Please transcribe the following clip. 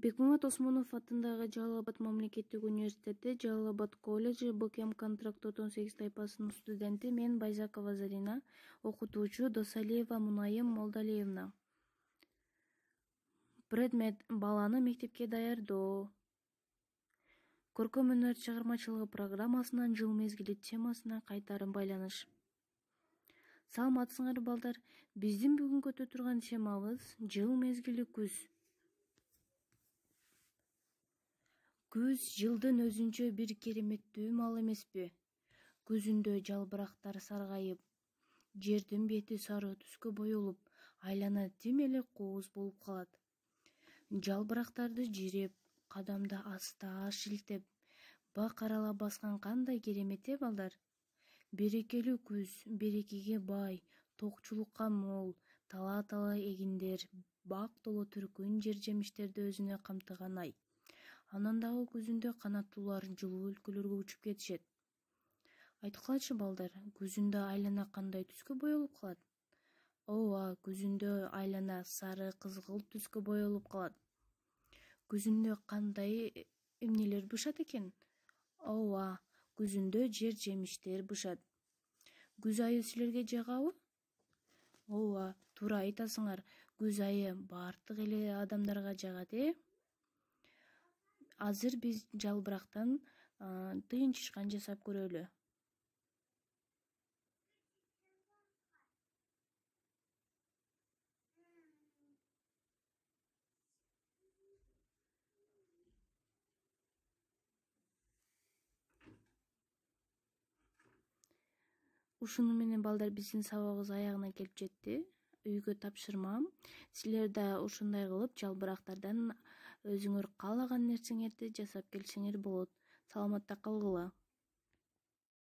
Бекмамат Осмонов атындагы Жалал Абад мамлекеттик университети Жалал Абад колледжи БКМ контракт 18 тайпасынын студенти мен Байзакова Зарина, окутуучу Досалиева Мунайым Молдалиевна. Предмет баланы мектепке даярдоо. Көркөм өнөр чыгармачылыгы программасынан жыл мезгили темасына кайтарым байланыш. Саламатсыңар балдар, биздин бүгүн көтө турган темабыз жыл мезгили күз. Күз жылдын өзүнчө бир кереметтүү маал эмеспи? Күзүндө жалбырактар саргайып, жердин бети сары түскө боелуп, айлана тим эле кооз болуп калат. Жалбырактарды жиреп, кадамда аста шилтеп, бак арала баскан кандай керемет балдар. Берекелүү күз, берекеге бай, токчулукка мол, талаа эгиндер, бак толо түркүн жер жемиштерди өзүнө камтыган ай. Анан дагы күзүндө канаттуулар жылуу өлкөлөргө учуп кетишет. Айткылачы балдар, күзүндө айлана кандай түскө боелуп калат? Ооба, күзүндө айлана сары кызгылт түскө боелуп калат. Күзүндө кандай эмнелер бышат экен? Ооба, күзүндө жер жемиштер бышат. Күз айы силерге жагабы? Ооба, туура айтасыңар. Күз айы баардык эле адамдарга жагат, Азыр биз жалбырактан тыйынчышкан жасап көрөлү. Ушуну менен балдар биздин сабагыбыз аягына келип жетти. Үйгө тапшырмам. Силер да ушундай кылып жалбырактардан өзүңөр каалаган нерсеңерди жасап келсеңер болот. Саламатта калгыла.